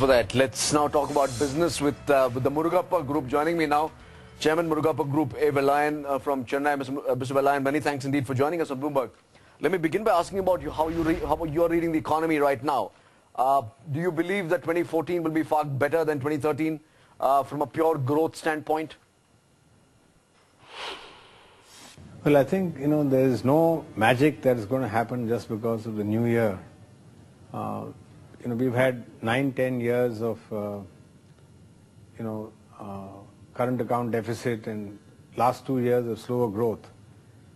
For that, let's now talk about business with the Murugappa Group. Joining me now, Chairman Murugappa Group, A Vellayan from Chennai. Mr. Vellayan, many thanks indeed for joining us on Bloomberg. Let me begin by asking about how you are reading the economy right now. Do you believe that 2014 will be far better than 2013 from a pure growth standpoint? Well, I think, there is no magic that is going to happen just because of the new year. We've had 9-10 years of, current account deficit and last 2 years of slower growth.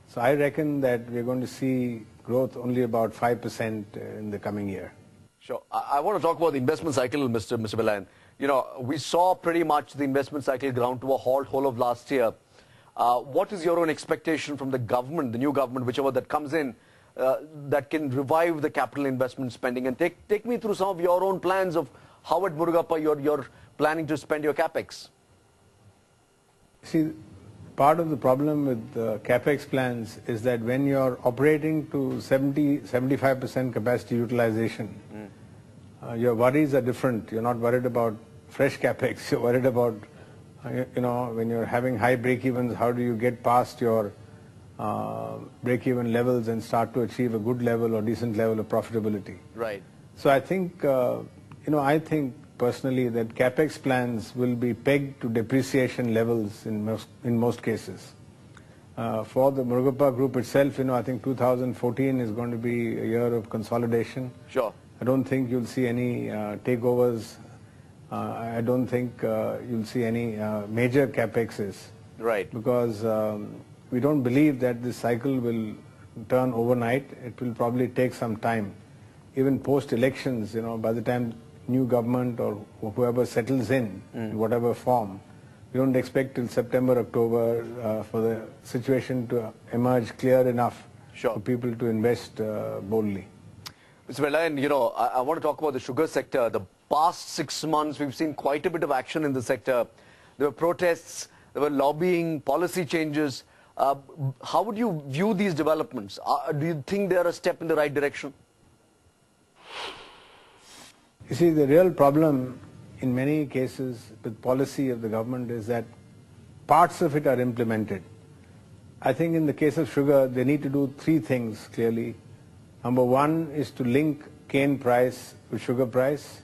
So I reckon that we're going to see growth only about 5% in the coming year. Sure. I want to talk about the investment cycle, Mr. Vellayan. We saw pretty much the investment cycle ground to a halt whole of last year. What is your own expectation from the government, the new government, whichever that comes in, that can revive the capital investment spending? And take me through some of your own plans of how at Murugappa you're planning to spend your capex. See, part of the problem with capex plans is that when you're operating to 70-75% capacity utilization, your worries are different. You're not worried about fresh capex. You're worried about, when you're having high break-evens, how do you get past your break-even levels and start to achieve a good level or decent level of profitability. Right. So I think, I think personally that capex plans will be pegged to depreciation levels in most cases. For the Murugappa Group itself, I think 2014 is going to be a year of consolidation. Sure. I don't think you'll see any takeovers. I don't think you'll see any major capexes. Right. Because we don't believe that this cycle will turn overnight. It will probably take some time. Even post-elections, by the time new government or whoever settles in whatever form, we don't expect till September, October for the situation to emerge clear enough for people to invest boldly. Mr. Vellayan, I want to talk about the sugar sector. The past 6 months, we've seen quite a bit of action in the sector. There were protests, there were lobbying, policy changes. How would you view these developments? Do you think they are a step in the right direction? You see, the real problem in many cases with policy of the government is that parts of it are implemented. I think in the case of sugar, they need to do 3 things clearly. Number 1 is to link cane price with sugar price.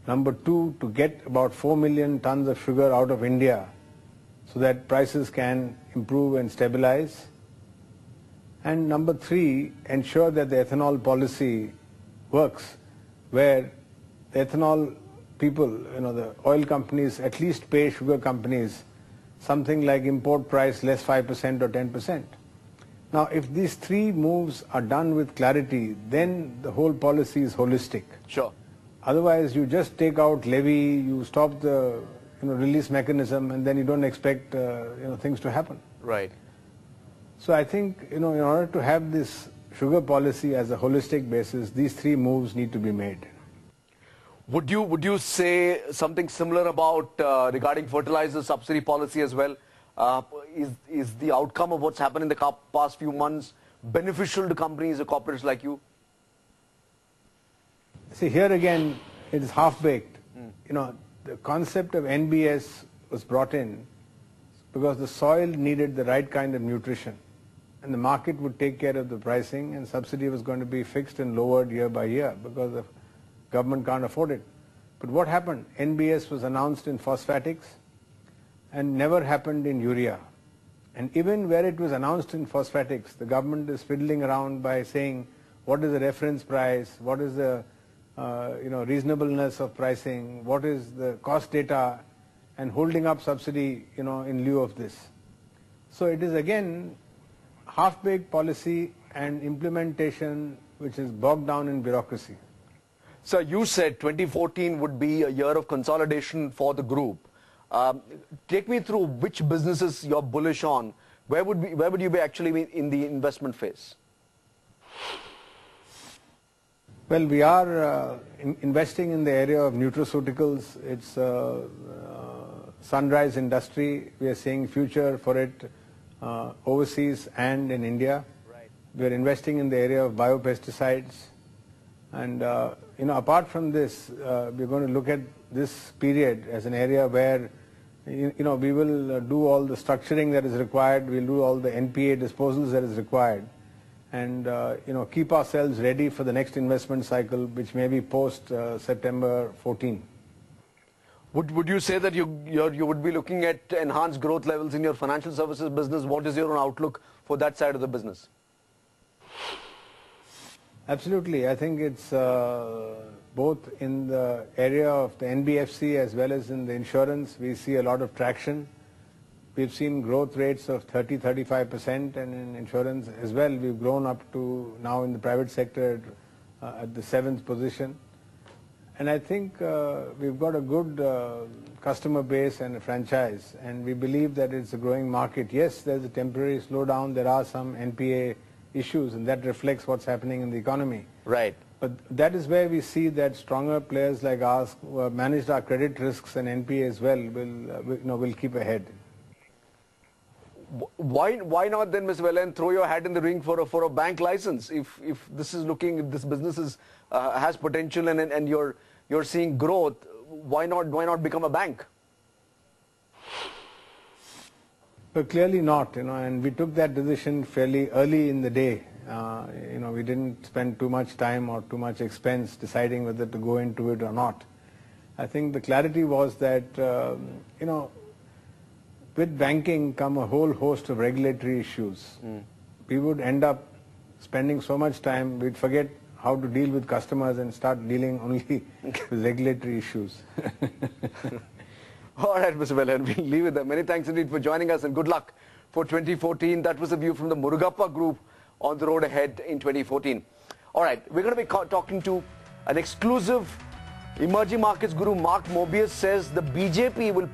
Number 2, to get about 4 million tons of sugar out of India so that prices can improve and stabilize. And number 3, ensure that the ethanol policy works, where the ethanol people, the oil companies at least pay sugar companies something like import price less 5% or 10%. Now, if these 3 moves are done with clarity, then the whole policy is holistic. Sure. Otherwise, you just take out levy, you stop the release mechanism, and then you don't expect things to happen. Right. So I think in order to have this sugar policy as a holistic basis, these 3 moves need to be made. Would you say something similar about regarding fertilizer subsidy policy as well? Is the outcome of what's happened in the past few months beneficial to companies or corporates like you? See, here again, it is half-baked. The concept of NBS was brought in because the soil needed the right kind of nutrition, and the market would take care of the pricing, and subsidy was going to be fixed and lowered year by year because the government can't afford it. But what happened? NBS was announced in phosphatics and never happened in urea. And even where it was announced in phosphatics, the government is fiddling around by saying what is the reference price, what is the reasonableness of pricing, what is the cost data, and holding up subsidy, in lieu of this. So it is again half-baked policy and implementation which is bogged down in bureaucracy. So you said 2014 would be a year of consolidation for the group. Take me through which businesses you're bullish on. Where would you be actually in the investment phase? Well, we are investing in the area of nutraceuticals. It's sunrise industry. We are seeing future for it overseas and in India. Right. We are investing in the area of biopesticides. And apart from this, we're going to look at this period as an area where we will do all the structuring that is required. We'll do all the NPA disposals that is required, and keep ourselves ready for the next investment cycle, which may be post September 14. Would you say that you would be looking at enhanced growth levels in your financial services business? What is your own outlook for that side of the business? Absolutely. I think it's both in the area of the NBFC as well as in the insurance. We see a lot of traction. We've seen growth rates of 30-35%, and in insurance as well, we've grown up to now in the private sector at the 7th position. And I think we've got a good customer base and a franchise, and we believe that it's a growing market. Yes, there's a temporary slowdown. There are some NPA issues, and that reflects what's happening in the economy. Right. But that is where we see that stronger players like us who have managed our credit risks and NPA as well will keep ahead. Why not then, Mr. Vellayan, throw your hat in the ring for a bank license? If this business has potential and you're seeing growth, why not become a bank? But clearly not, and we took that decision fairly early in the day. We didn't spend too much time or too much expense deciding whether to go into it or not. I think the clarity was that, with banking come a whole host of regulatory issues. We would end up spending so much time, we'd forget how to deal with customers and start dealing only with regulatory issues. All right, Mr. Vellayan, we'll leave it there. Many thanks indeed for joining us, and good luck for 2014. That was a view from the Murugappa group on the road ahead in 2014. All right, we're going to be talking to an exclusive emerging markets guru. Mark Mobius says the BJP will...